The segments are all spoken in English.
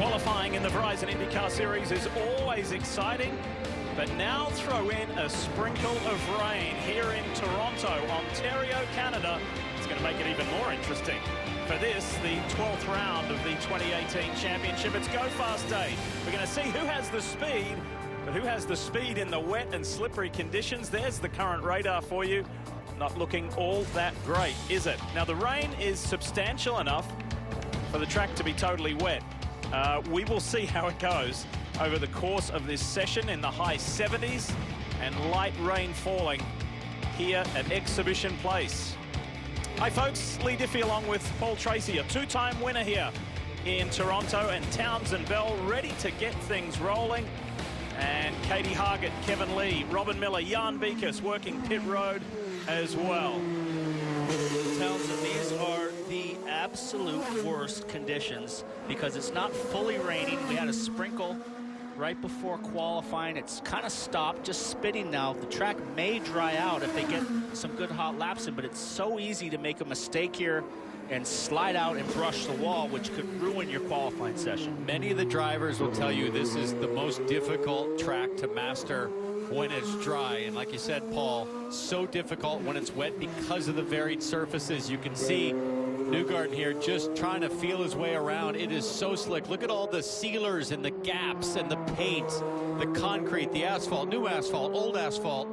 Qualifying in the Verizon IndyCar Series is always exciting, but now throw in a sprinkle of rain here in Toronto, Ontario, Canada. It's going to make it even more interesting. For this, the 12th round of the 2018 championship, it's Go Fast Day. We're going to see who has the speed, but who has the speed in the wet and slippery conditions. There's the current radar for you. Not looking all that great, is it? Now, the rain is substantial enough for the track to be totally wet. We will see how it goes over the course of this session in the high 70s and light rain falling here at Exhibition Place. Hi folks, Lee Diffie along with Paul Tracy, a two-time winner here in Toronto, and Townsend Bell ready to get things rolling. And Katie Hargett, Kevin Lee, Robin Miller, Jan Beekes working pit road as well. Townsend, these are the absolute worst conditions because it's not fully raining. We had a sprinkle right before qualifying. It's kind of stopped, just spitting now. The track may dry out if they get some good hot laps in, but it's so easy to make a mistake here and slide out and brush the wall, which could ruin your qualifying session. Many of the drivers will tell you this is the most difficult track to master when it's dry. And like you said, Paul, so difficult when it's wet because of the varied surfaces. You can see Newgarden here just trying to feel his way around. It is so slick. Look at all the sealers and the gaps and the paint, the concrete, the asphalt, new asphalt, old asphalt.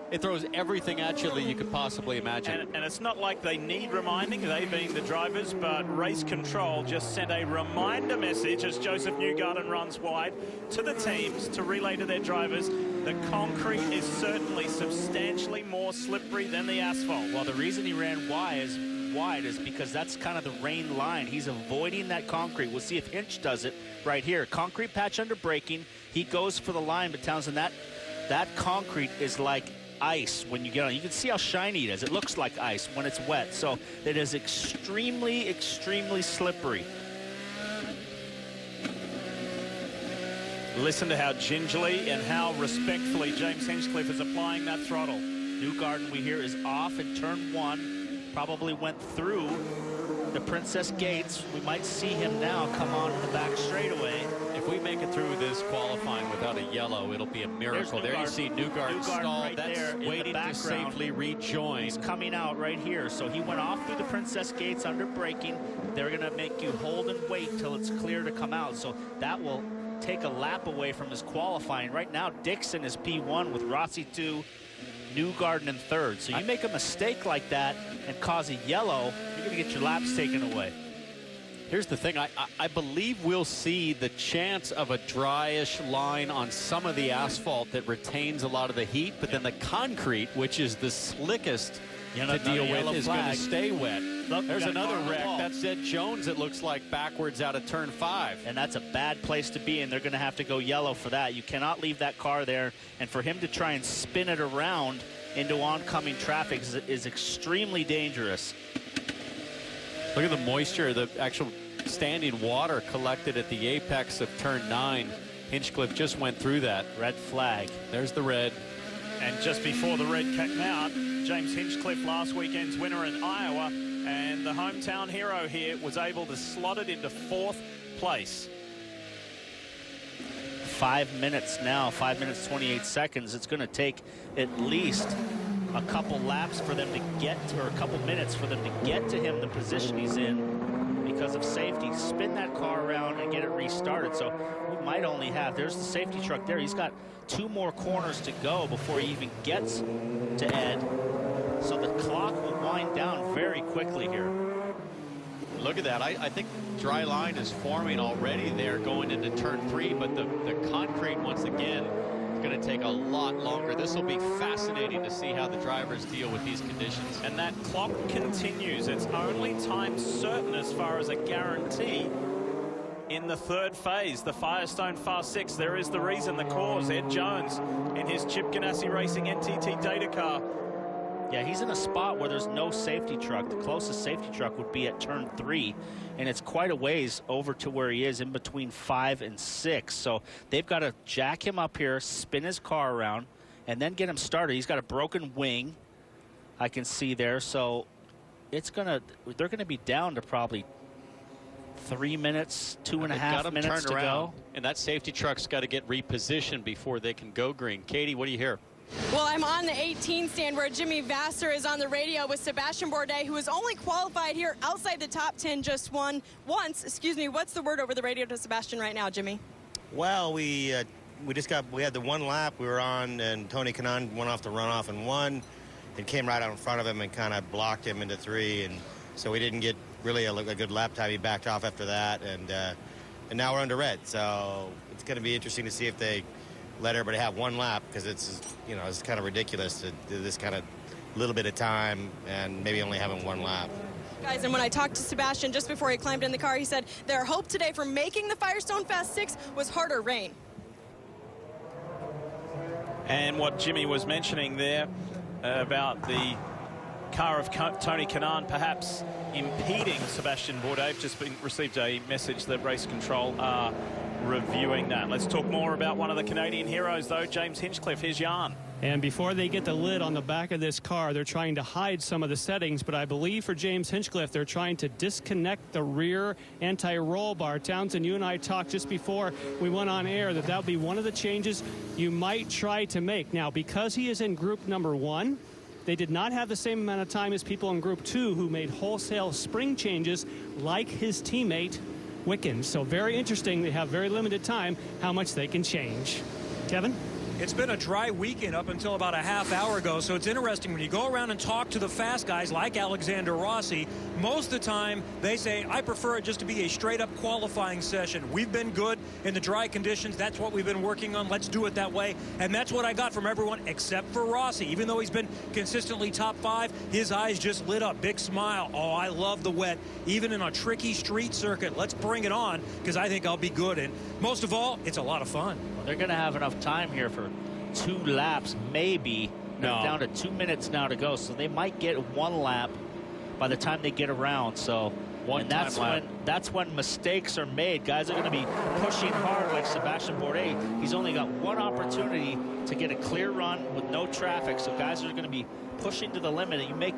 It throws everything at you that you could possibly imagine. And it's not like they need reminding, they being the drivers, but Race Control just sent a reminder message as Joseph Newgarden runs wide to the teams to relay to their drivers. The concrete is certainly substantially more slippery than the asphalt. Well, the reason he ran wide is because that's kind of the rain line. He's avoiding that concrete. We'll see if Hinch does it right here. Concrete patch under braking. He goes for the line, but Townsend, that concrete is like ice when you get on. You can see how shiny it is. It looks like ice when it's wet. So it is extremely, extremely slippery. Listen to how gingerly and how respectfully James Hinchcliffe is applying that throttle. Newgarden, we hear, is off in turn one. Probably went through the Princess Gates. We might see him now come on in the back straightaway. If we make it through this qualifying without a yellow, it'll be a miracle. There you see Newgarden stalled. Right, that's waiting to safely rejoin. He's coming out right here. So he went off through the Princess Gates under braking. They're going to make you hold and wait till it's clear to come out. So that will take a lap away from his qualifying. Right now, Dixon is P1 with Rossi 2, Newgarden in third. So you make a mistake like that and cause a yellow, you're going to get your laps taken away. Here's the thing, I believe we'll see the chance of a dryish line on some of the asphalt that retains a lot of the heat, but then the concrete, which is the slickest to deal with, is going to stay wet. Look, there's another wreck. That's Ed Jones, it looks like, backwards out of turn 5. And that's a bad place to be, and they're going to have to go yellow for that. You cannot leave that car there, and for him to try and spin it around into oncoming traffic is extremely dangerous. Look at the moisture, the actual standing water collected at the apex of turn 9. Hinchcliffe just went through that. Red flag. There's the red. And just before the red came out, James Hinchcliffe, last weekend's winner in Iowa, and the hometown hero here, was able to slot it into 4th place. 5 minutes now, 5 minutes 28 seconds. It's going to take at least a couple laps for them to get to, or a couple minutes for them to get to him the position he's in because of safety. Spin that car around and get it restarted. So we might only have, there's the safety truck there. He's got 2 more corners to go before he even gets to Ed. So the clock will wind down very quickly here. Look at that. I think dry line is forming already there going into turn 3, but the concrete, once again, is going to take a lot longer. This will be fascinating to see how the drivers deal with these conditions. And that clock continues. It's only time certain as far as a guarantee in the 3rd phase, the Firestone Fast 6. There is the reason, the cause. Ed Jones in his Chip Ganassi Racing NTT data car. Yeah, he's in a spot where there's no safety truck. The closest safety truck would be at turn 3, and it's quite a ways over to where he is in between 5 and 6. So they've got to jack him up here, spin his car around, and then get him started. He's got a broken wing, I can see there. So they're gonna be down to probably 3 minutes, two and a They've half got 'em minutes turned to around, go. and that safety truck's got to get repositioned before they can go green. Katie, what do you hear? Well, I'm on the 18 stand where Jimmy Vasser is on the radio with Sebastian Bourdais, who has only qualified here outside the top 10 just once. Excuse me, what's the word over the radio to Sebastian right now, Jimmy? Well, we had the one lap we were on, and Tony Kanaan went off the runoff and won, and came right out in front of him and kind of blocked him into 3, and so we didn't get really a good lap time. He backed off after that, and now we're under red. So it's going to be interesting to see if they let everybody have one lap, because it's kind of ridiculous to do this kind of little bit of time and maybe only having one lap. Guys, and when I talked to Sebastian just before he climbed in the car, he said their hope today for making the Firestone Fast 6 was harder rain. And what Jimmy was mentioning there about the car of Tony Kanaan perhaps impeding Sebastian Bourdais. Just received a message that race control are reviewing that. Let's talk more about one of the Canadian heroes, though, James Hinchcliffe. Here's Jan. And before they get the lid on the back of this car, they're trying to hide some of the settings. But I believe for James Hinchcliffe, they're trying to disconnect the rear anti-roll bar. Townsend, you and I talked just before we went on air that would be one of the changes you might try to make. Now, because he is in group number 1, they did not have the same amount of time as people in group 2 who made wholesale spring changes like his teammate Wickens. So very interesting. They have very limited time how much they can change. Kevin? It's been a dry weekend up until about a half hour ago, so it's interesting when you go around and talk to the fast guys like Alexander Rossi. Most of the time they say, I prefer it just to be a straight-up qualifying session. We've been good in the dry conditions. That's what we've been working on. Let's do it that way. And that's what I got from everyone except for Rossi. Even though he's been consistently top 5, his eyes just lit up. Big smile. Oh, I love the wet. Even in a tricky street circuit, let's bring it on, because I think I'll be good. And most of all, it's a lot of fun. They're going to have enough time here for 2 laps, maybe. They're down to 2 minutes now to go, so they might get 1 lap by the time they get around. So that's when mistakes are made. Guys are going to be pushing hard like Sebastian Bourdais. He's only got 1 opportunity to get a clear run with no traffic, so guys are going to be pushing to the limit, and you make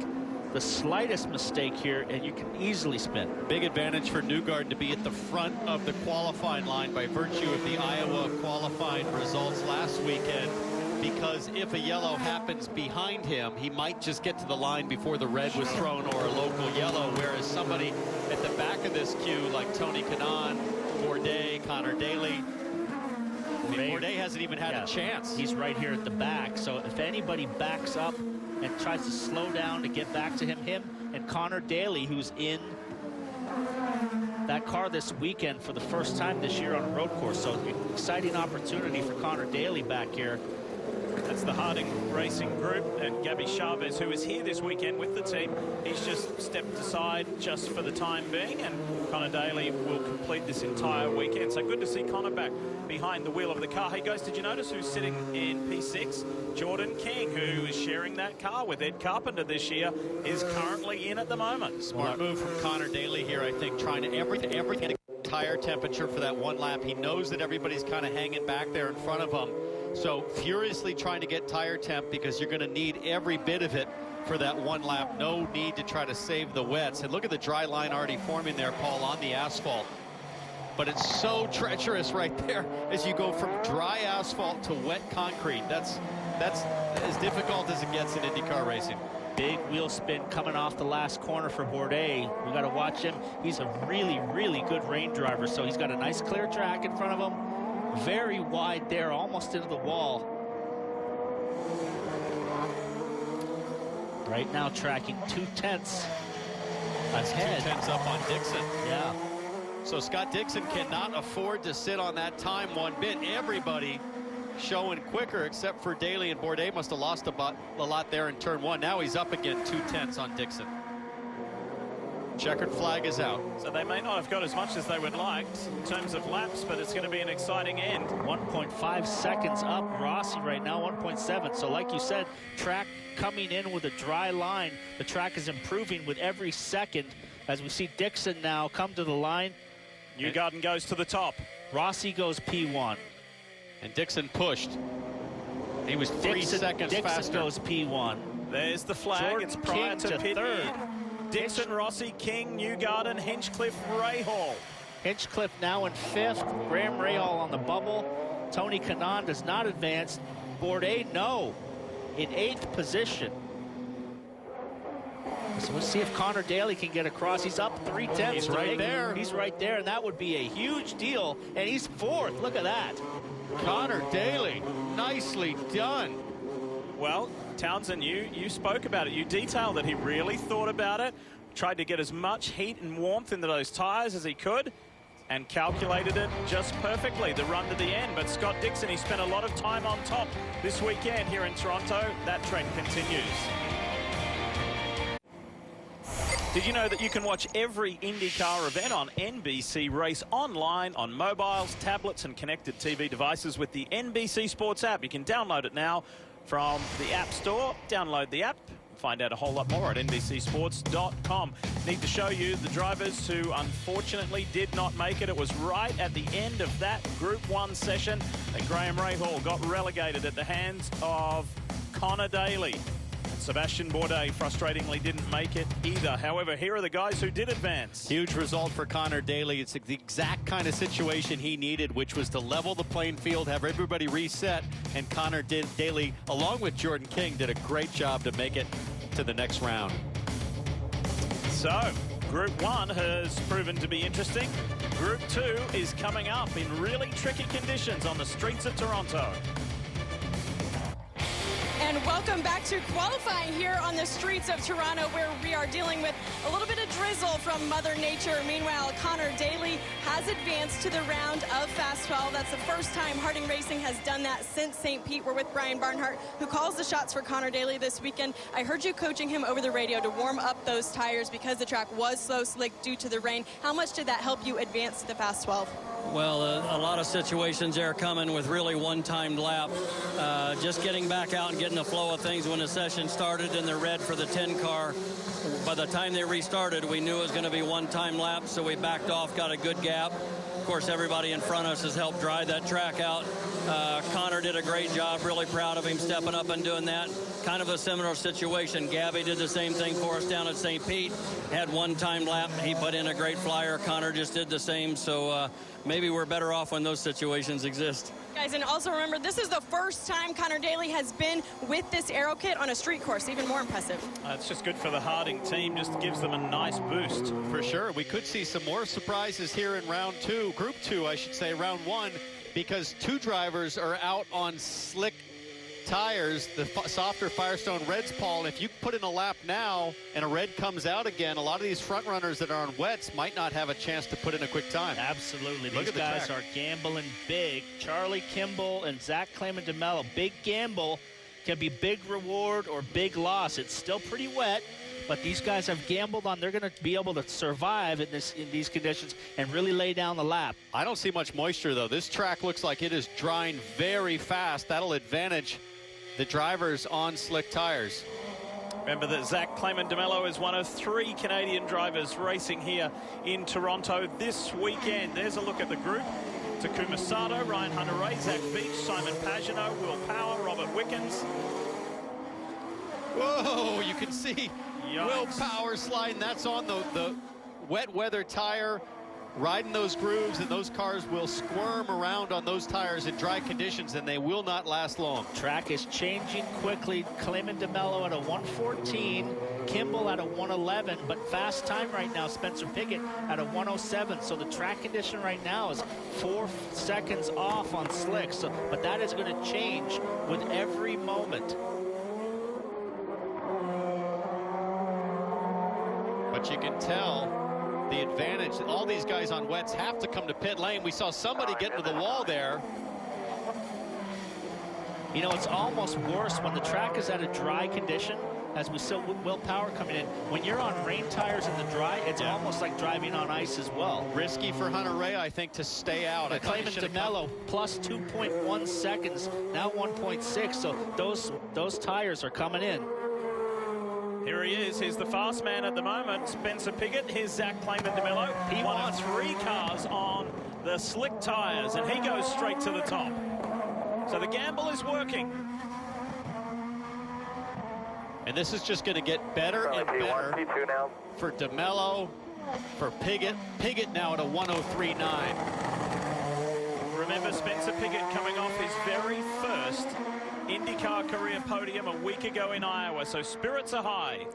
the slightest mistake here and you can easily spin. Big advantage for Newgarden to be at the front of the qualifying line by virtue of the Iowa qualifying results last weekend, because if a yellow happens behind him, he might just get to the line before the red was thrown or a local yellow, whereas somebody at the back of this queue like Tony Kanaan, Bourdais, Connor Daly, Bourdais hasn't even had a chance. He's right here at the back, so if anybody backs up and tries to slow down to get back to him and Connor Daly, who's in that car this weekend for the first time this year on a road course. So exciting opportunity for Connor Daly back here. That's the Harding Racing Group, and Gabby Chavez, who is here this weekend with the team, he's just stepped aside just for the time being, and Connor Daly will complete this entire weekend. So good to see Connor back behind the wheel of the car. Hey guys, did you notice who's sitting in P6? Jordan King, who is sharing that car with Ed Carpenter this year, is currently in at the moment. Smart move from Connor Daly here, I think, trying to everything tire temperature for that 1 lap. He knows that everybody's kind of hanging back there in front of him. So furiously trying to get tire temp, because you're going to need every bit of it for that 1 lap. No need to try to save the wets. And look at the dry line already forming there, Paul, on the asphalt. But it's so treacherous right there as you go from dry asphalt to wet concrete. That's as difficult as it gets in IndyCar racing. Big wheel spin coming off the last corner for Bourdais. We got to watch him. He's a really, really good rain driver. So he's got a nice clear track in front of him. Very wide there, almost into the wall. Right now tracking 2/10 That's ahead. 2/10 up on Dixon. Yeah. So Scott Dixon cannot afford to sit on that time one bit. Everybody showing quicker except for Daly, and Bourdais must have lost a lot there in turn 1. Now he's up again, 2/10 on Dixon. Checkered flag is out. So they may not have got as much as they would like in terms of laps, but it's going to be an exciting end. 1.5 seconds up. Rossi right now 1.7. So like you said, track coming in with a dry line. The track is improving with every second as we see Dixon now come to the line. Newgarden goes to the top. Rossi goes P1. And Dixon pushed. He was 3 seconds Dixon faster. goes P1. There's the flag. Jordan It's prior King to to pit third. in. Dixon, Rossi, King, Newgarden, Hinchcliffe, Rahal. Hinchcliffe now in 5th. Graham Rahal on the bubble. Tony Kanaan does not advance. Bourdais, no, in 8th position. So we'll see if Connor Daly can get across. He's up 3/10. He's right there. He's right there, and that would be a huge deal. And he's 4th. Look at that. Connor Daly, nicely done. Well, Townsend, you spoke about it. You detailed that he really thought about it, tried to get as much heat and warmth into those tires as he could, and calculated it just perfectly, the run to the end. But Scott Dixon, he spent a lot of time on top this weekend here in Toronto. That trend continues. Did you know that you can watch every IndyCar event on NBC Race online on mobiles, tablets, and connected TV devices with the NBC Sports app? You can download it now from the App Store. Download the app. Find out a whole lot more at NBCSports.com. Need to show you the drivers who unfortunately did not make it. It was right at the end of that Group 1 session that Graham Rahal got relegated at the hands of Connor Daly. Sebastian Bourdais frustratingly didn't make it either. However, here are the guys who did advance. Huge result for Connor Daly. It's the exact kind of situation he needed, which was to level the playing field, have everybody reset, and Connor Daly, along with Jordan King, did a great job to make it to the next round. So, Group 1 has proven to be interesting. Group 2 is coming up in really tricky conditions on the streets of Toronto. And welcome back to qualifying here on the streets of Toronto, where we are dealing with a little bit of drizzle from Mother Nature. Meanwhile, Connor Daly has advanced to the round of Fast 12. That's the first time Harding Racing has done that since St. Pete. We're with Brian Barnhart, who calls the shots for Connor Daly this weekend. I heard you coaching him over the radio to warm up those tires because the track was slow slick due to the rain. How much did that help you advance to the Fast 12? Well, a lot of situations there coming with really one-timed lap. Just getting back out and getting the flow of things when the session started in the red for the 10 car. By the time they restarted, we knew it was going to be one-time lap, so we backed off, got a good gap. Of course, everybody in front of us has helped drive that track out. Connor did a great job, really proud of him stepping up and doing that. Kind of a similar situation. Gabby did the same thing for us down at St. Pete. Had one-time lap. He put in a great flyer. Connor just did the same, so maybe we're better off when those situations exist. Guys, and also remember, this is the first time Connor Daly has been with this aero kit on a street course. Even more impressive. It's just good for the Harding team. Just gives them a nice boost. For sure. We could see some more surprises here in round 2, Group 2, I should say, round 1, because 2 drivers are out on slick tires, the softer Firestone Reds, Paul. If you put in a lap now and a red comes out again, a lot of these front runners that are on wets might not have a chance to put in a quick time. Absolutely. Look These at the guys track. are gambling big. Charlie Kimball and Zach Clayman DeMello. Big gamble can be big reward or big loss. It's still pretty wet, but these guys have gambled on they're going to be able to survive in these conditions and really lay down the lap. I don't see much moisture, though. This track looks like it is drying very fast. That'll advantage the drivers on slick tires. Remember that Zach Clayman DeMello is one of 3 Canadian drivers racing here in Toronto this weekend. There's a look at the group. Takuma Sato, Ryan Hunter-Ray, Zach Beach, Simon Pagenaud, Will Power, Robert Wickens. Whoa, you can see Yikes. Will Power sliding. That's on the wet weather tire, riding those grooves, and those cars will squirm around on those tires in dry conditions, and they will not last long. Track is changing quickly. Clayman DeMello at a 114, Kimball at a 111, but fast time right now, Spencer Piggott at a 107. So the track condition right now is 4 seconds off on slick. So, but that is going to change with every moment. But you can tell the advantage. All these guys on wets have to come to pit lane. We saw somebody get into the wall there. You know, it's almost worse when the track is at a dry condition, as we saw Will Power coming in. When you're on rain tires in the dry, it's almost like driving on ice as well. Risky for Hunter-Ray, I think, to stay out. Clayman DeMello plus 2.1 seconds, now 1.6. So those tires are coming in. Here he is. Here's the fast man at the moment, Spencer Piggott. Here's Zach Clayman DeMello. He won 3 cars on the slick tires, and he goes straight to the top. So the gamble is working. And this is just going to get better and better for DeMello for Piggott. Piggott now at a 103.9. Remember, Spencer Piggott coming off his very first IndyCar career podium a week ago in Iowa, so spirits are high.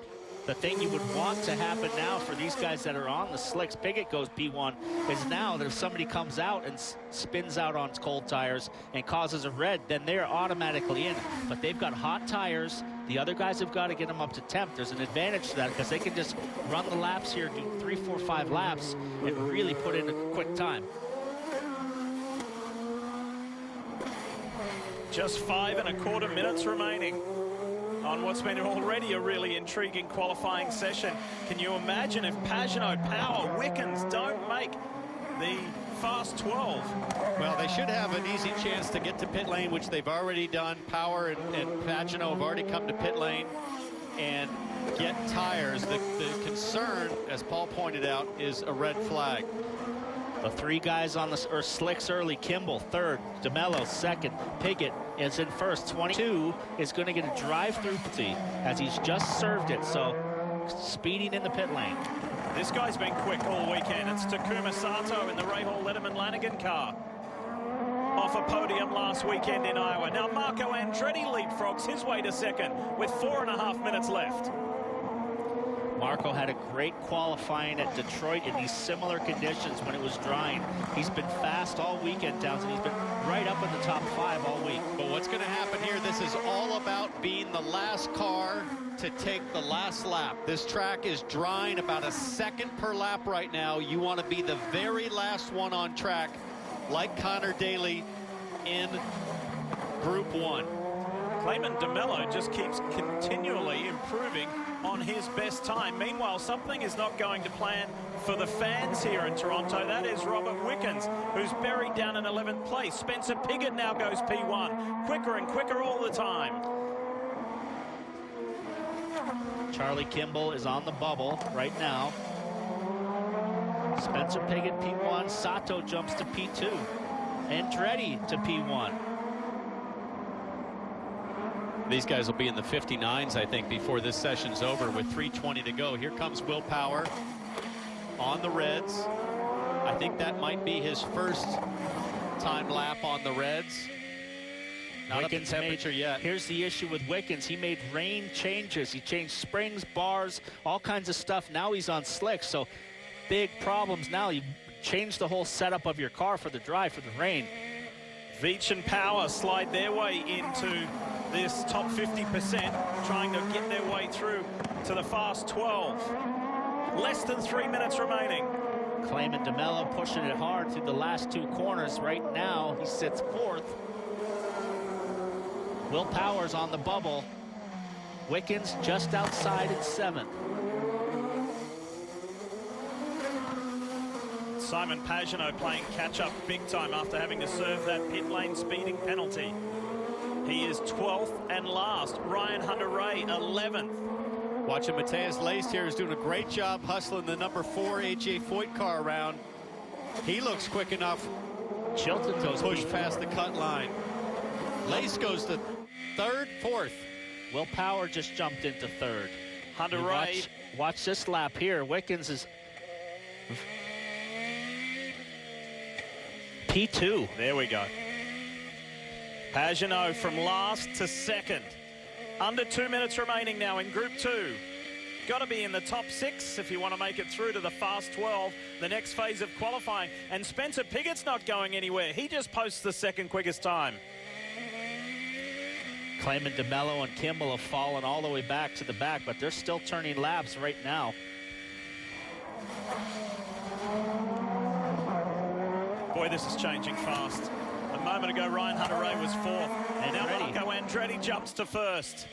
The thing you would want to happen now for these guys that are on the slicks, Piggott goes P1, is now that if somebody comes out and spins out on cold tires and causes a red, then they're automatically in. But they've got hot tires. The other guys have got to get them up to temp. There's an advantage to that because they can just run the laps here, do 3, 4, 5 laps, and really put in a quick time. Just 5 1/4 minutes remaining on what's been already a really intriguing qualifying session. Can you imagine if Pagenaud, Power, Wickens don't make the fast 12? Well, they should have an easy chance to get to pit lane, which they've already done. Power and Pagenaud have already come to pit lane and get tires. The concern, as Paul pointed out, is a red flag. The 3 guys on the slicks early. Kimball third, DeMello second, Piggott is in first. 22 is going to get a drive-through as he's just served it, so speeding in the pit lane. This guy's been quick all weekend. It's Takuma Sato in the Rahal Letterman Lanigan car. Off a podium last weekend in Iowa. Now Marco Andretti leapfrogs his way to second with 4.5 minutes left. Marco had a great qualifying at Detroit in these similar conditions when it was drying. He's been fast all weekend, Townsend. He's been right up in the top 5 all week. But what's going to happen here, this is all about being the last car to take the last lap. This track is drying about a second per lap right now. You want to be the very last one on track, like Connor Daly in Group 1. Clayman DeMello just keeps continually improving on his best time. Meanwhile, something is not going to plan for the fans here in Toronto. That is Robert Wickens, who's buried down in 11th place. Spencer Piggott now goes P1. Quicker and quicker all the time. Charlie Kimball is on the bubble right now. Spencer Piggott P1. Sato jumps to P2. Andretti to P1. These guys will be in the 59s, I think, before this session's over with 3:20 to go. Here comes Will Power on the Reds. I think that might be his first time lap on the Reds. Not Wickens up to temperature yet. Here's the issue with Wickens. He made rain changes. He changed springs, bars, all kinds of stuff. Now he's on slicks, so big problems now. You change the whole setup of your car for the dry, for the rain. Veach and Power slide their way into this top 50%, trying to get their way through to the fast 12. Less than 3 minutes remaining. Clayman DeMello pushing it hard through the last 2 corners. Right now, he sits 4th. Will Power's on the bubble. Wickens just outside in 7th. Simon Pagenaud playing catch-up big time after having to serve that pit lane speeding penalty. He is 12th and last. Ryan Hunter-Reay 11th. Watching Matthias Leist here is doing a great job hustling the number 4 AJ Foyt car around. He looks quick enough. Chilton goes push past the cut line. Leist goes to 3rd, 4th. Will Power just jumped into 3rd. Hunter-Reay. Watch this lap here. Wickens is P2. There we go. Pagenaud from last to second. Under 2 minutes remaining now in Group 2. Got to be in the top 6 if you want to make it through to the fast 12, the next phase of qualifying. And Spencer Piggott's not going anywhere. He just posts the second quickest time. Clayman DeMello and Kimball have fallen all the way back to the back, but they're still turning laps right now. Boy, this is changing fast. A moment ago, Ryan Hunter-Reay was 4th. And now Marco Andretti jumps to 1st.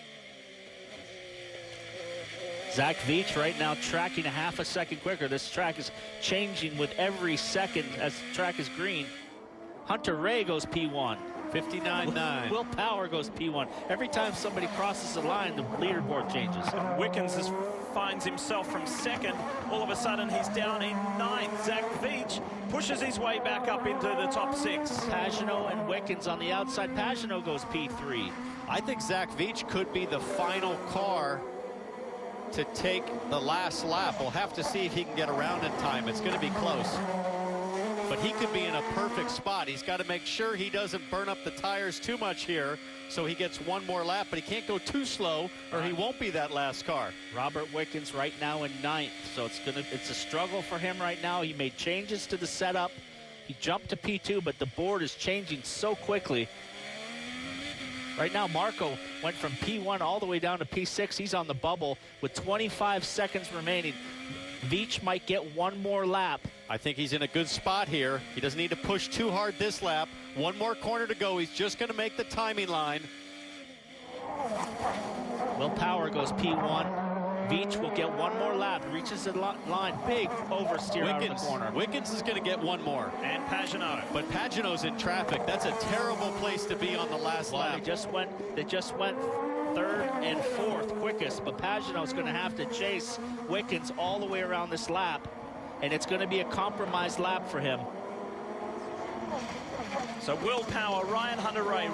Zach Veach right now tracking a half a second quicker. This track is changing with every second as the track is green. Hunter-Reay goes P1. 59.9. Will Power goes P1. Every time somebody crosses the line, the leaderboard changes. Wickens finds himself from 2nd. All of a sudden, he's down in 9th. Zach Veach pushes his way back up into the top 6. Pagenaud and Wickens on the outside. Pagenaud goes P3. I think Zach Veach could be the final car to take the last lap. We'll have to see if he can get around in time. It's going to be close. But he could be in a perfect spot. He's got to make sure he doesn't burn up the tires too much here, so he gets one more lap, but he can't go too slow or he won't be that last car. Robert Wickens right now in 9th, so it's a struggle for him right now. He made changes to the setup. He jumped to P2, but the board is changing so quickly. Right now, Marco went from P1 all the way down to P6. He's on the bubble with 25 seconds remaining. Veach might get one more lap. I think he's in a good spot here. He doesn't need to push too hard this lap. One more corner to go. He's just going to make the timing line. Will Power goes P1. Veach will get one more lap. Reaches the line. Big oversteer out of the corner. Wickens is going to get one more. And Pagenaud. But Pagenaud's in traffic. That's a terrible place to be on the last lap. They just went 3rd and 4th quickest, but Pagenaud's going to have to chase Wickens all the way around this lap, and it's going to be a compromised lap for him. So Will Power, Ryan Hunter-Reay,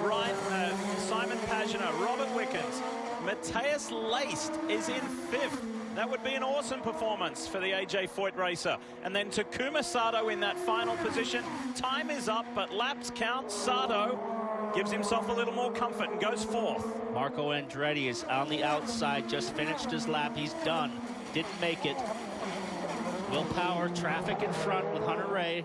Simon Pagenaud, Robert Wickens, Matthias Leist is in 5th. That would be an awesome performance for the AJ Foyt racer. And then Takuma Sato in that final position. Time is up, but laps count. Sato gives himself a little more comfort and goes 4th. Marco Andretti is on the outside, just finished his lap. He's done. Didn't make it. Will Power, traffic in front with Hunter-Reay.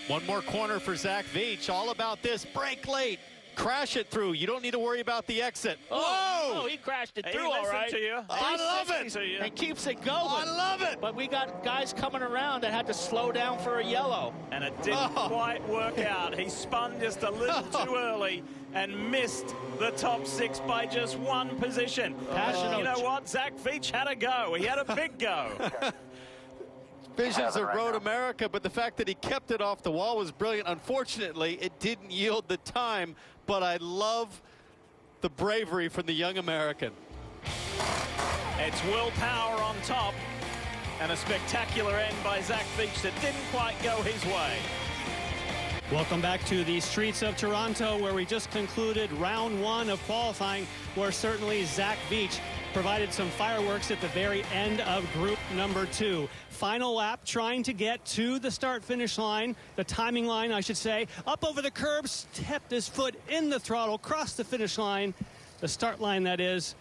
One more corner for Zach Veach. All about this. Brake late. Crash it through. You don't need to worry about the exit. Whoa! Oh, he crashed it through, all right. To you. I love it. To you. And keeps it going. I love it. But we got guys coming around that had to slow down for a yellow. And it didn't quite work out. He spun just a little too early and missed the top 6 by just 1 position. You know what? Zach Veach had a go. He had a big go. Visions of Road America, but the fact that he kept it off the wall was brilliant. Unfortunately, it didn't yield the time, but I love the bravery from the young American. It's Will Power on top, and a spectacular end by Zach Veach that didn't quite go his way. Welcome back to the streets of Toronto, where we just concluded round 1 of qualifying, where certainly Zach Veach provided some fireworks at the very end of group number 2. Final lap, trying to get to the start-finish line, the timing line, I should say. Up over the curb, stepped his foot in the throttle, crossed the finish line, the start line, that is.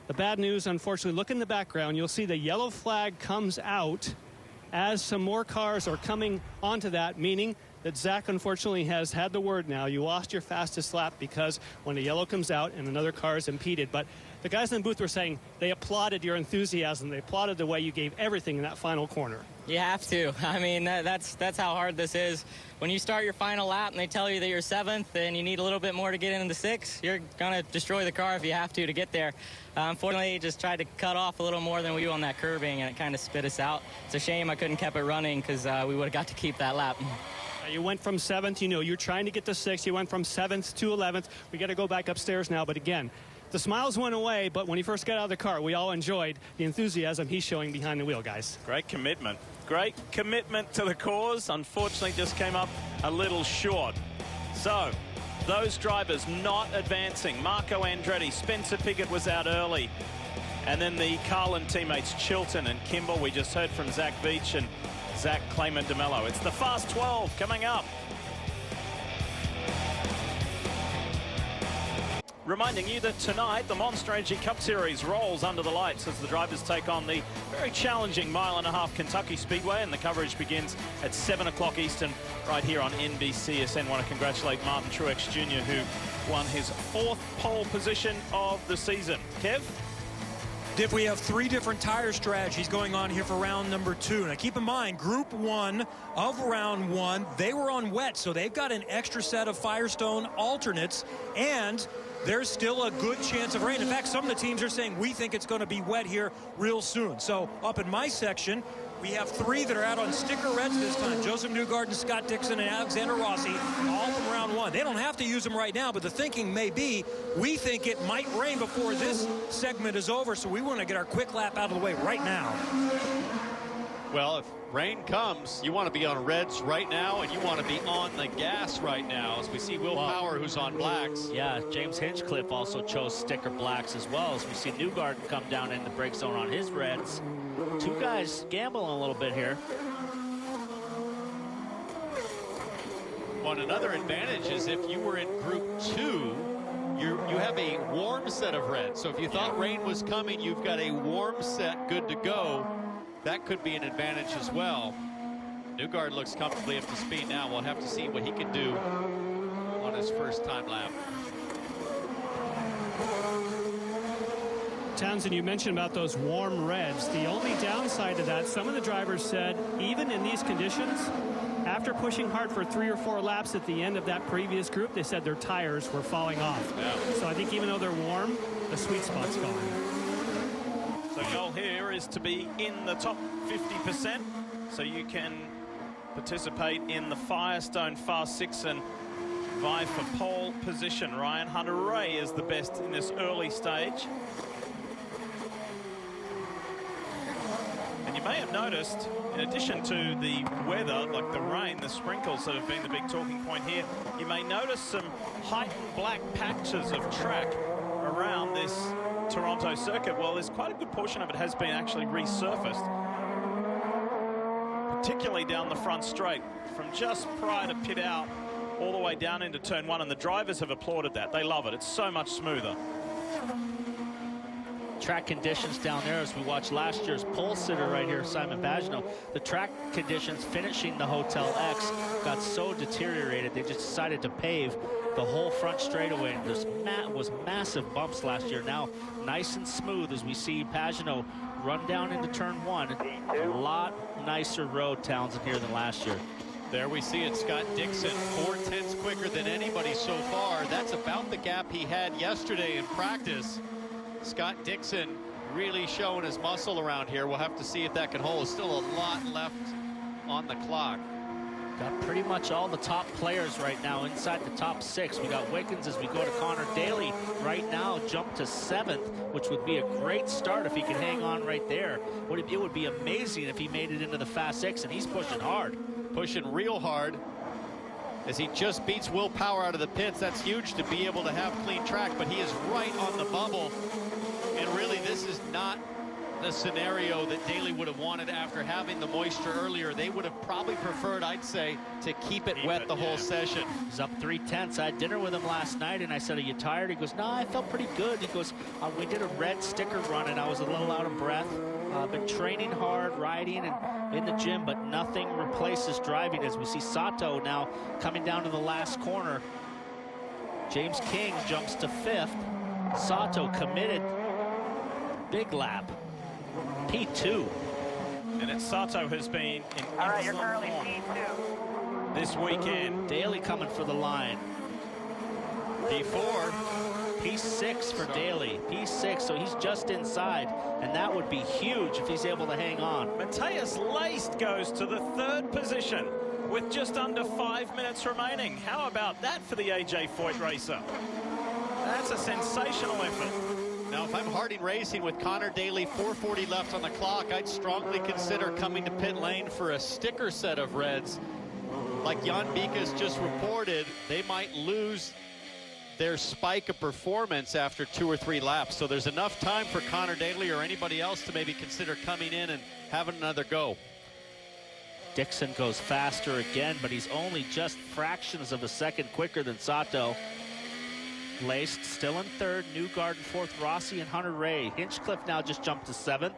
The bad news, unfortunately, look in the background. You'll see the yellow flag comes out as some more cars are coming onto that, meaning that Zach, unfortunately, has had the word now. You lost your fastest lap because when the yellow comes out and another car is impeded. But the guys in the booth were saying they applauded your enthusiasm. They applauded the way you gave everything in that final corner. You have to. I mean, that's how hard this is. When you start your final lap and they tell you that you're 7th and you need a little bit more to get into the 6th, you're going to destroy the car if you have to get there. Unfortunately, just tried to cut off a little more than we do on that curbing, and it kind of spit us out. It's a shame I couldn't keep it running because we would have got to keep that lap. You went from 7th, you're trying to get to 6th. You went from 7th to 11th. We got to go back upstairs now. But again, the smiles went away, but when he first got out of the car, we all enjoyed the enthusiasm he's showing behind the wheel, guys. Great commitment. Great commitment to the cause. Unfortunately, just came up a little short. So, those drivers not advancing. Marco Andretti, Spencer Pigot was out early. And then the Carlin teammates, Chilton and Kimball. We just heard from Zach Veach and Zach Clayman DeMello. It's the Fast 12 coming up. Reminding you that tonight the Monster Energy Cup Series rolls under the lights as the drivers take on the very challenging 1.5 mile Kentucky Speedway, and the coverage begins at 7 o'clock Eastern right here on NBCSN. Want to congratulate Martin Truex Jr., who won his 4th pole position of the season. Kev? Diff, we have 3 different tire strategies going on here for round number 2. Now keep in mind, group 1 of round 1, they were on wet, so they've got an extra set of Firestone alternates, and there's still a good chance of rain. In fact, some of the teams are saying we think it's going to be wet here real soon. So up in my section, we have 3 that are out on sticker reds this time. Joseph Newgarden, Scott Dixon, and Alexander Rossi, all from round 1. They don't have to use them right now, but the thinking may be we think it might rain before this segment is over, so we want to get our quick lap out of the way right now. Well, if rain comes, you want to be on reds right now, and you want to be on the gas right now, as we see Will Power, who's on blacks. Yeah, James Hinchcliffe also chose sticker blacks as well, as we see Newgarden come down in the brake zone on his reds. Two guys gambling a little bit here. Well, another advantage is if you were in Group 2, you have a warm set of reds. So if you thought rain was coming, you've got a warm set good to go. That could be an advantage as well. Newgarden looks comfortably up to speed now. We'll have to see what he can do on his first time lap. Townsend, you mentioned about those warm reds. The only downside to that, some of the drivers said, even in these conditions, after pushing hard for 3 or 4 laps at the end of that previous group, they said their tires were falling off. Yeah. So I think even though they're warm, the sweet spot's gone. So the goal here is to be in the top 50%, so you can participate in the Firestone Fast 6 and vie for pole position. Ryan Hunter-Ray is the best in this early stage. And you may have noticed, in addition to the weather, like the rain, the sprinkles that have been the big talking point here, you may notice some heightened black patches of track around this Toronto circuit. Well, there's quite a good portion of it has been actually resurfaced, particularly down the front straight from just prior to pit out all the way down into turn 1, and the drivers have applauded that. They love it. It's so much smoother. Track conditions down there, as we watched last year's pole sitter right here, Simon Pagenaud. The track conditions finishing the Hotel X got so deteriorated they just decided to pave the whole front straightaway. There was massive bumps last year. Now nice and smooth as we see Pagenaud run down into turn 1. A lot nicer road, Townsend, here than last year. There we see it, Scott Dixon, 4/10 quicker than anybody so far. That's about the gap he had yesterday in practice. Scott Dixon really showing his muscle around here. We'll have to see if that can hold. Still a lot left on the clock. Got pretty much all the top players right now inside the top 6. We got Wickens as we go to Connor Daly right now, jump to 7th, which would be a great start if he could hang on right there. It would be amazing if he made it into the Fast 6, and he's pushing hard. Pushing real hard as he just beats Will Power out of the pits. That's huge to be able to have clean track, but he is right on the bubble. And really, this is not the scenario that Daly would have wanted after having the moisture earlier. They would have probably preferred, I'd say, to keep it wet the whole session. He's up 3/10. I had dinner with him last night, and I said, "Are you tired?" He goes, "No, I felt pretty good." He goes, "We did a red sticker run, and I was a little out of breath. I've been training hard, riding, and in the gym, but nothing replaces driving." As we see Sato now coming down to the last corner. James King jumps to 5th. Sato committed. Big lap. P2. And Sato has been in excellent form this weekend. Daly coming for the line. P4. P6 for Daly. P6, so he's just inside, and that would be huge if he's able to hang on. Matthias Leist goes to the 3rd position with just under 5 minutes remaining. How about that for the AJ Foyt racer? That's a sensational effort. Now, if I'm Harding Racing with Connor Daly, 4:40 left on the clock, I'd strongly consider coming to pit lane for a sticker set of reds. Like Jan Bika's just reported, they might lose their spike of performance after 2 or 3 laps. So there's enough time for Connor Daly or anybody else to maybe consider coming in and having another go. Dixon goes faster again, but he's only just fractions of a second quicker than Sato. Laced still in 3rd, Newgarden 4th, Rossi and Hunter-Ray. Hinchcliffe now just jumped to 7th.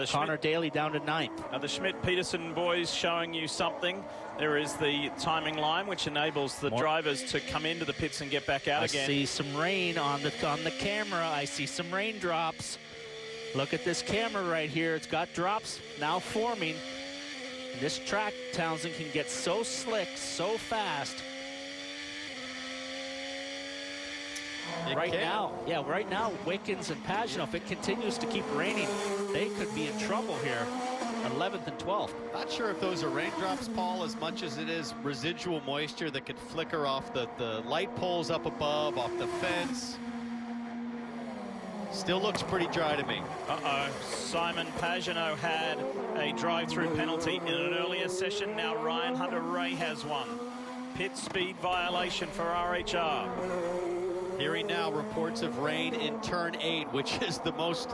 Connor Daly down to 9th. The Schmidt-Peterson boys showing you something. There is the timing line, which enables the drivers to come into the pits and get back out again. I see some rain on the camera. I see some raindrops. Look at this camera right here. It's got drops now forming. This track, Townsend, can get so slick, so fast. Right now, Wickens and Pagenaud, if it continues to keep raining, they could be in trouble here. 11th and 12th. Not sure if those are raindrops, Paul, as much as it is residual moisture that could flicker off the light poles up above, off the fence. Still looks pretty dry to me. Simon Pagenaud had a drive-through penalty in an earlier session. Now Ryan Hunter-Reay has one. Pit speed violation for RHR. Hearing now reports of rain in turn 8, which is the most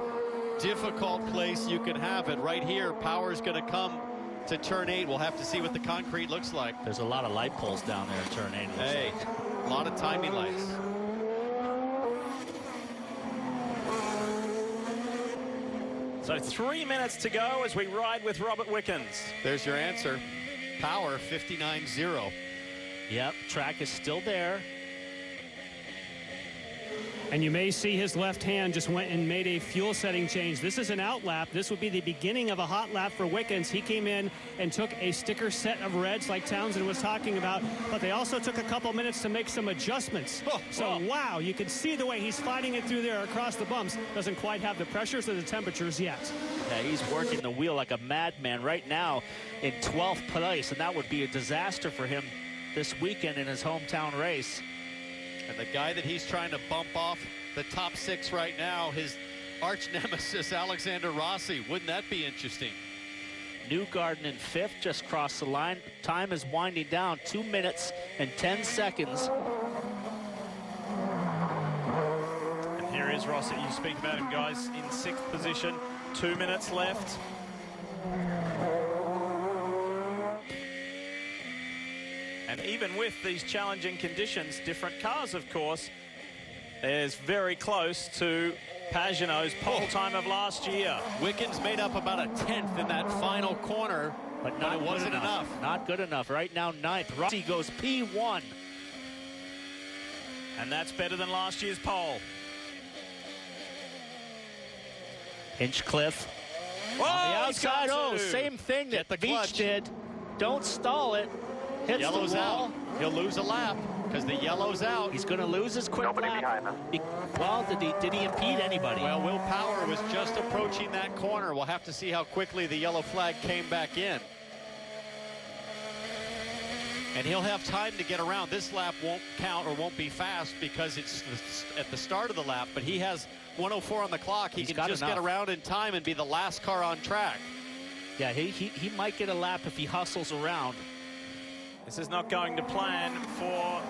difficult place you can have it. Right here, power's going to come to turn 8. We'll have to see what the concrete looks like. There's a lot of light poles down there in turn 8. Hey, a lot of timing lights. So 3 minutes to go as we ride with Robert Wickens. There's your answer. Power 59.0. Yep, track is still there. And you may see his left hand just went and made a fuel setting change. This is an out lap. This would be the beginning of a hot lap for Wickens. He came in and took a sticker set of reds like Townsend was talking about, but they also took a couple minutes to make some adjustments. Wow, you can see the way he's fighting it through there across the bumps. Doesn't quite have the pressures or the temperatures yet. Yeah, he's working the wheel like a madman right now in 12th place, and that would be a disaster for him this weekend in his hometown race. And the guy that he's trying to bump off the top 6 right now, his arch nemesis, Alexander Rossi. Wouldn't that be interesting? Newgarden in 5th, just crossed the line. Time is winding down, 2 minutes and 10 seconds. And here is Rossi. You speak about him, guys, in 6th position. 2 minutes left. And even with these challenging conditions, different cars, of course, is very close to Pagenaud's pole time of last year. Wickens made up about a 10th in that final corner, but it wasn't enough. Not good enough. Right now, 9th. Rossi goes P1. And that's better than last year's pole. Hinchcliffe on the outside. Oh, same thing that the Beach did. Don't stall it. Hits Yellow's the wall. out. He'll lose a lap because the yellow's out. He's going to lose his quick lap. Well, did he impede anybody? Well, Will Power was just approaching that corner. We'll have to see how quickly the yellow flag came back in. And he'll have time to get around. This lap won't count or won't be fast because it's at the start of the lap, but he has 1:04 on the clock. He can just get around in time and be the last car on track. Yeah, he might get a lap if he hustles around. This is not going to plan for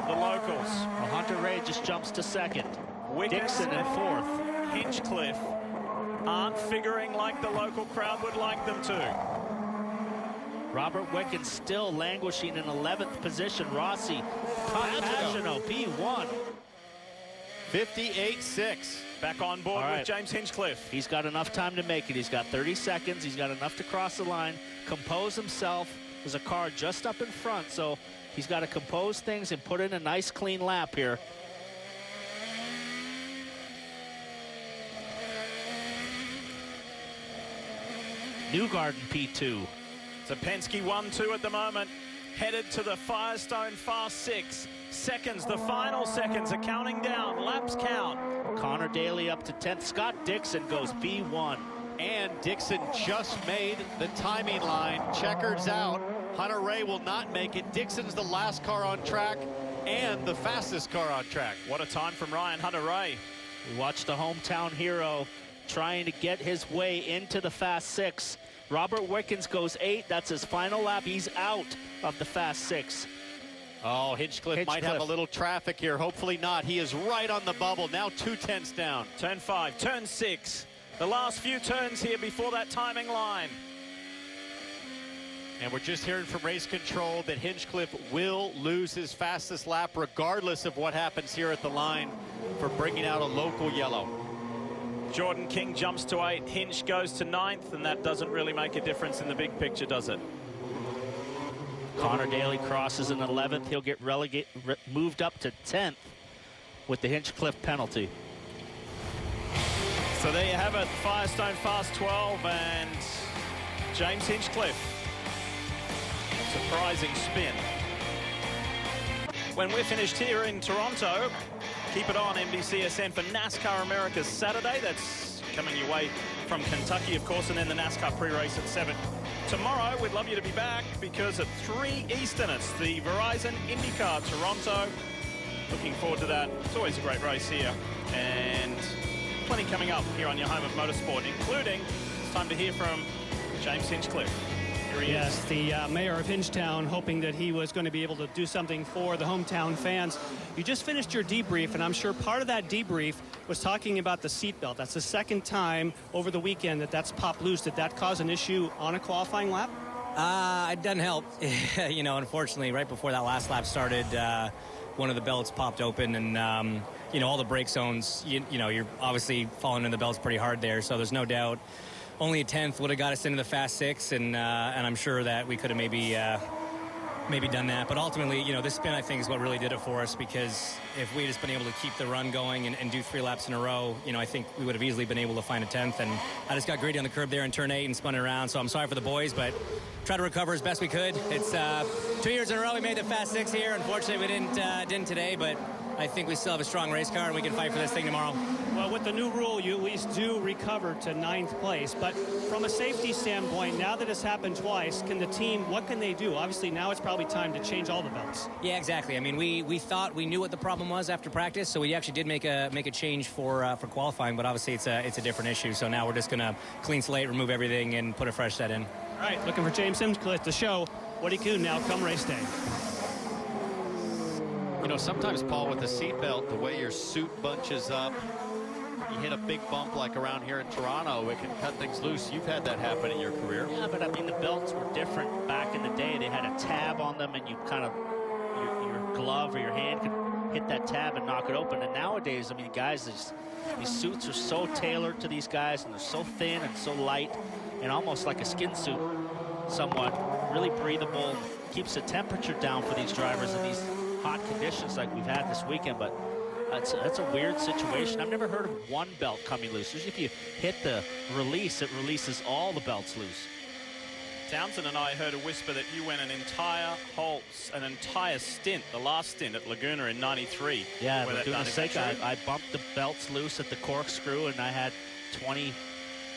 the locals. Well, Hunter-Reay just jumps to 2nd. Wickens Dixon in 4th. Hinchcliffe aren't figuring like the local crowd would like them to. Robert Wickens still languishing in 11th position. Rossi, Pagenaud, P1. 58.6. Back on board with James Hinchcliffe. He's got enough time to make it. He's got 30 seconds. He's got enough to cross the line, compose himself. There's a car just up in front, so he's got to compose things and put in a nice clean lap here. Newgarden P2. So Penske 1-2 at the moment, headed to the Firestone Fast 6. Seconds, the final seconds are counting down. Laps count. Connor Daly up to 10th. Scott Dixon goes P1. And Dixon just made the timing line. Checkers out. Hunter-Reay will not make it. Dixon's the last car on track and the fastest car on track. What a time from Ryan Hunter-Reay. We watched the hometown hero trying to get his way into the Fast 6. Robert Wickens goes 8. That's his final lap. He's out of the Fast 6. Oh, Hinchcliffe might have a little traffic here. Hopefully not. He is right on the bubble. Now 2 tenths down. Turn 5, turn 6. The last few turns here before that timing line. And we're just hearing from race control that Hinchcliffe will lose his fastest lap regardless of what happens here at the line for bringing out a local yellow. Jordan King jumps to 8. Hinch goes to 9th, and that doesn't really make a difference in the big picture, does it? Connor Daly crosses in 11th. He'll get moved up to 10th with the Hinchcliffe penalty. So there you have it, Firestone Fast 12 and James Hinchcliffe. Surprising spin. When we're finished here in Toronto, keep it on NBCSN for NASCAR America's Saturday. That's coming your way from Kentucky, of course, and then the NASCAR pre-race at 7. Tomorrow, we'd love you to be back because at 3 Eastern, it's the Verizon IndyCar Toronto. Looking forward to that. It's always a great race here. And plenty coming up here on your home of motorsport, including it's time to hear from James Hinchcliffe. Here he Yes, is. the mayor of Hingetown, hoping that he was going to be able to do something for the hometown fans. You just finished your debrief, and I'm sure part of that debrief was talking about the seatbelt. That's the second time over the weekend that's popped loose. Did that cause an issue on a qualifying lap? It doesn't help. You know, unfortunately, right before that last lap started, one of the belts popped open, and you know, all the brake zones, you know, you're obviously falling in the belts pretty hard there, so there's no doubt only a 10th would have got us into the fast 6, and I'm sure that we could have maybe done that. But ultimately, you know, this spin, I think, is what really did it for us, because if we had just been able to keep the run going and do 3 laps in a row, you know, I think we would have easily been able to find a 10th. And I just got greedy on the curb there in turn 8 and spun it around. So I'm sorry for the boys, but try to recover as best we could. It's 2 years in a row we made the fast 6 here. Unfortunately, we didn't today, but I think we still have a strong race car and we can fight for this thing tomorrow. Well, with the new rule, you at least do recover to 9th place. But from a safety standpoint, now that it's happened twice, can the team, what can they do? Obviously, now it's probably time to change all the belts. Yeah, exactly. I mean, we thought we knew what the problem was after practice, so we actually did make a change for qualifying. But obviously, it's a different issue. So now we're just gonna clean slate, remove everything, and put a fresh set in. All right, looking for James Hinchcliffe to show what he can do now come race day. You know, sometimes, Paul, with the seatbelt, the way your suit bunches up, you hit a big bump like around here in Toronto, it can cut things loose. You've had that happen in your career. Yeah, but I mean, the belts were different back in the day. They had a tab on them, and you kind of, your glove or your hand could hit that tab and knock it open. And nowadays, I mean, guys, these suits are so tailored to these guys, and they're so thin and so light, and almost like a skin suit somewhat. Really breathable, keeps the temperature down for these drivers in these hot conditions like we've had this weekend. But that's a weird situation. I've never heard of one belt coming loose. Usually if you hit the release, it releases all the belts loose. Townsend and I heard a whisper that you went an entire stint, the last stint at Laguna in '93. Yeah, Laguna Seca, I bumped the belts loose at the corkscrew, and I had 20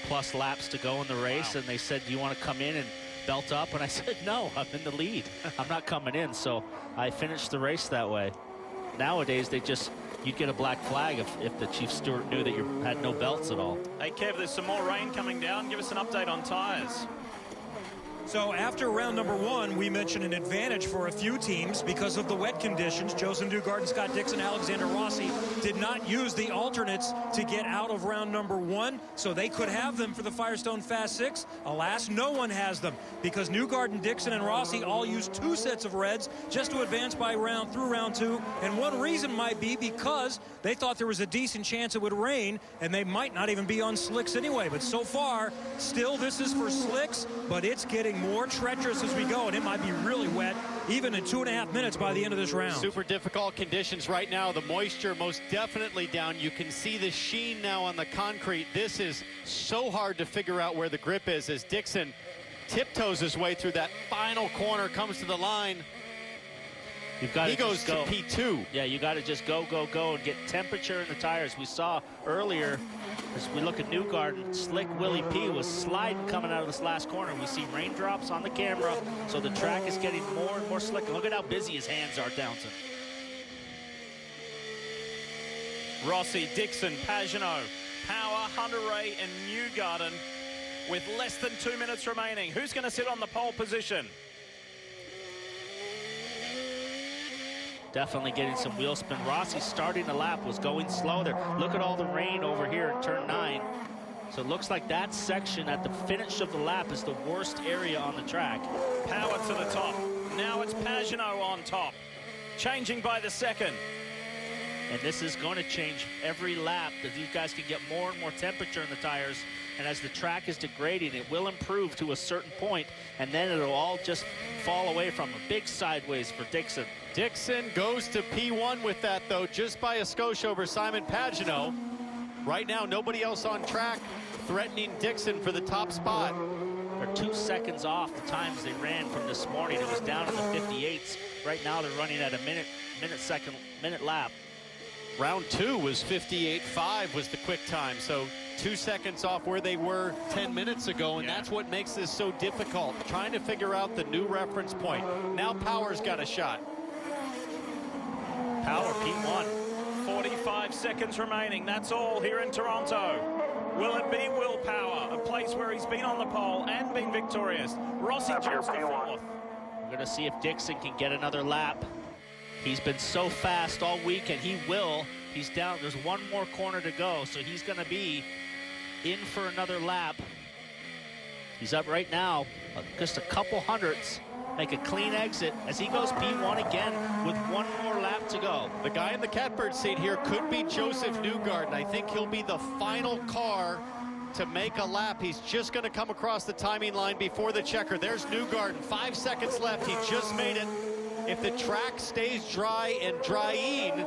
plus laps to go in the race. Wow. And they said, do you want to come in and belt up? And I said, no, I'm in the lead. I'm not coming in. So I finished the race that way. Nowadays, you'd get a black flag if the chief steward knew that you had no belts at all. Hey, Kev, there's some more rain coming down. Give us an update on tires. So after round number 1, we mentioned an advantage for a few teams because of the wet conditions. Joseph Newgarden, Scott Dixon, Alexander Rossi did not use the alternates to get out of round number 1, so they could have them for the Firestone Fast 6. Alas, no one has them because Newgarden, Dixon, and Rossi all used 2 sets of reds just to advance through round 2. And one reason might be because they thought there was a decent chance it would rain, and they might not even be on slicks anyway. But so far, still this is for slicks, but it's getting more treacherous as we go, and it might be really wet even in 2.5 minutes by the end of this round. Super difficult conditions right now. The moisture most definitely down. You can see the sheen now on the concrete. This is so hard to figure out where the grip is as Dixon tiptoes his way through that final corner, comes to the line. He goes to P2. Yeah, you got to just go and get temperature in the tires. We saw earlier, as we look at Newgarden, Slick Willie P was sliding coming out of this last corner. We see raindrops on the camera, so the track is getting more and more slick. Look at how busy his hands are, Townsend. Rossi, Dixon, Pagenaud, Power, Hunter-Reay, and Newgarden with less than 2 minutes remaining. Who's going to sit on the pole position? Definitely getting some wheel spin. Rossi starting the lap was going slow there. Look at all the rain over here in turn 9. So it looks like that section at the finish of the lap is the worst area on the track. Power to the top. Now it's Pagenaud on top. Changing by the second. And this is going to change every lap, that these guys can get more and more temperature in the tires. And as the track is degrading, it will improve to a certain point, and then it'll all just fall away from a big sideways for Dixon. Dixon goes to P1 with that, though, just by a skosh over Simon Pagenaud. Right now, nobody else on track threatening Dixon for the top spot. They're 2 seconds off the times they ran from this morning. It was down in the 58s. Right now, they're running at a minute lap. Round 2 was 58.5 was the quick time, so 2 seconds off where they were 10 minutes ago, and that's what makes this so difficult, trying to figure out the new reference point. Now Power's got a shot. Power P1, 45 25 seconds remaining. That's all here in Toronto. Will it be willpower, a place where he's been on the pole and been victorious? Rossi jumps to fourth. We're going to see if Dixon can get another lap. He's been so fast all week, and he will. He's down. There's one more corner to go, so he's going to be in for another lap. He's up right now, just a couple hundredths. Make a clean exit as he goes P1 again with one more lap to go. The guy in the catbird seat here could be Joseph Newgarden. I think he'll be the final car to make a lap. He's just going to come across the timing line before the checker. There's Newgarden, 5 seconds left. He just made it. If the track stays dry and drying,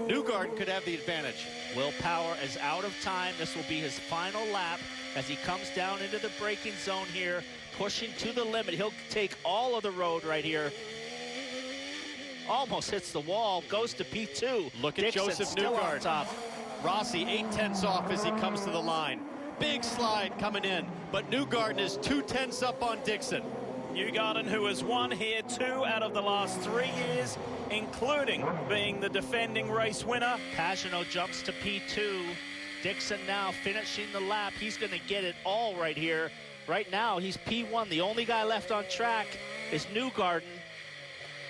Newgarden could have the advantage. Willpower is out of time. This will be his final lap as he comes down into the braking zone here, pushing to the limit. He'll take all of the road right here. Almost hits the wall, goes to P2. Look at Dixon Joseph still on Newgarden. top. Rossi 8/10 off as he comes to the line. Big slide coming in, but Newgarden is 2/10 up on Dixon. Newgarden, who has won here 2 out of the last 3 years, including being the defending race winner. Pagenaud jumps to P2. Dixon now finishing the lap. He's going to get it all right here. Right now, he's P1. The only guy left on track is Newgarden.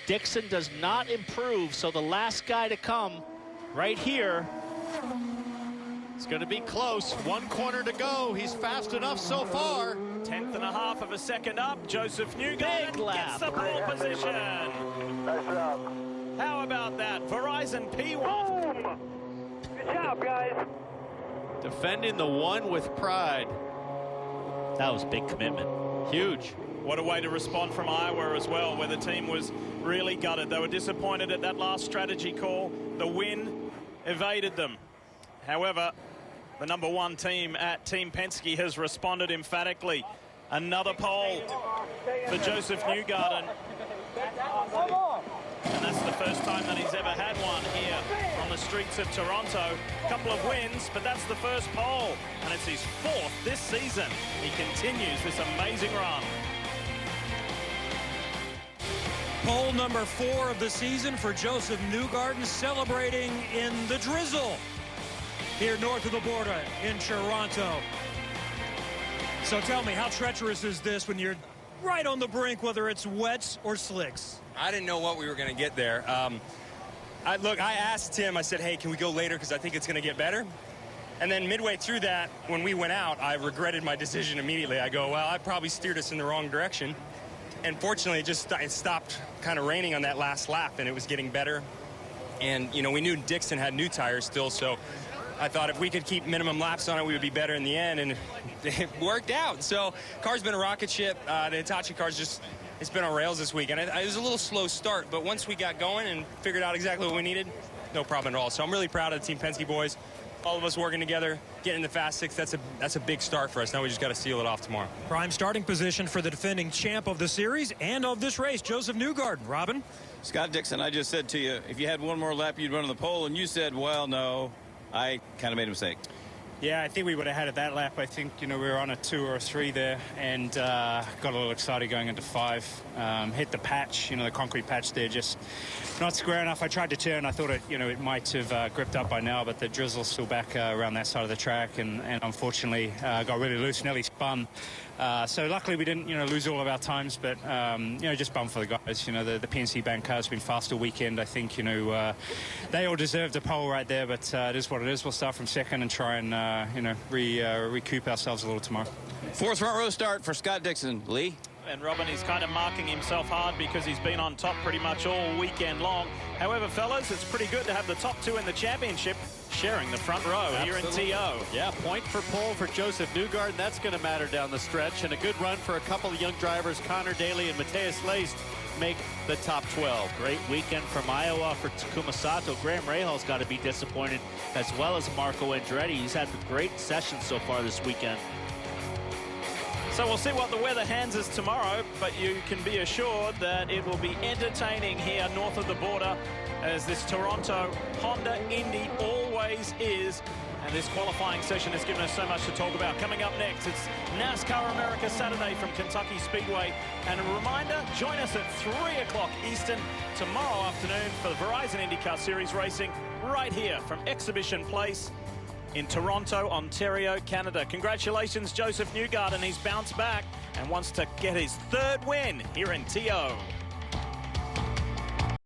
Dixon does not improve, so the last guy to come right here. It's going to be close. One corner to go. He's fast enough so far. 10th and a half of a second up. Joseph Newgarden Big lap. gets the pole position. How about that? Verizon P1. Good job, guys. Defending the one with pride. That was big commitment. Huge. What a way to respond from Iowa as well, where the team was really gutted. They were disappointed at that last strategy call. The win evaded them. However, the #1 team at Team Penske has responded emphatically. Another pole for Joseph Newgarden. And that's the first time that he's ever had one here on the streets of Toronto. A couple of wins, but that's the first pole. And it's his 4th this season. He continues this amazing run. Pole number 4 of the season for Joseph Newgarden, celebrating in the drizzle here north of the border in Toronto. So tell me, how treacherous is this when you're right on the brink, whether it's wets or slicks? I didn't know what we were going to get there. I asked Tim, I said, hey, can we go later because I think it's going to get better? And then midway through that, when we went out, I regretted my decision immediately. I go, well, I probably steered us in the wrong direction. And fortunately, it stopped kind of raining on that last lap, and it was getting better. And, you know, we knew Dixon had new tires still, so I thought if we could keep minimum laps on it, we would be better in the end, and it worked out. So, car's been a rocket ship. The Hitachi car's just, it's been on rails this week, and it was a little slow start, but once we got going and figured out exactly what we needed, no problem at all. So I'm really proud of the Team Penske boys. All of us working together, getting in the Fast Six, that's a big start for us. Now we just got to seal it off tomorrow. Prime starting position for the defending champ of the series and of this race, Joseph Newgarden. Robin? Scott Dixon, I just said to you, if you had one more lap, you'd run on the pole, and you said, well, no. I kind of made a mistake. Yeah, I think we would have had it that lap. I think, you know, we were on a 2 or a 3 there and got a little excited going into 5. Hit the patch, you know, the concrete patch there, just not square enough. I tried to turn. I thought it, you know, it might have gripped up by now, but the drizzle's still back around that side of the track, and unfortunately got really loose, nearly spun. So luckily we didn't, you know, lose all of our times, but, you know, just bummed for the guys. You know, the PNC Bank car's been fast all weekend. I think, you know, they all deserved a pole right there, but it is what it is. We'll start from second and try and, you know, recoup ourselves a little tomorrow. 4th front row start for Scott Dixon. Lee? And Robin is kind of marking himself hard because he's been on top pretty much all weekend long. However, fellas, it's pretty good to have the top 2 in the championship sharing the front row. Absolutely. Here in TO. Yeah, point for pole for Joseph Newgarden. That's going to matter down the stretch. And a good run for a couple of young drivers, Connor Daly and Matthias Leist, make the top 12. Great weekend from Iowa for Takuma Sato. Graham Rahal's got to be disappointed, as well as Marco Andretti. He's had a great session so far this weekend. So we'll see what the weather hands us tomorrow, but you can be assured that it will be entertaining here north of the border, as this Toronto Honda Indy always is. And this qualifying session has given us so much to talk about. Coming up next, it's NASCAR America Saturday from Kentucky Speedway. And a reminder, join us at 3 o'clock Eastern tomorrow afternoon for the Verizon IndyCar Series racing right here from Exhibition Place in Toronto, Ontario, Canada. Congratulations, Joseph Newgarden. He's bounced back and wants to get his 3rd win here in TO.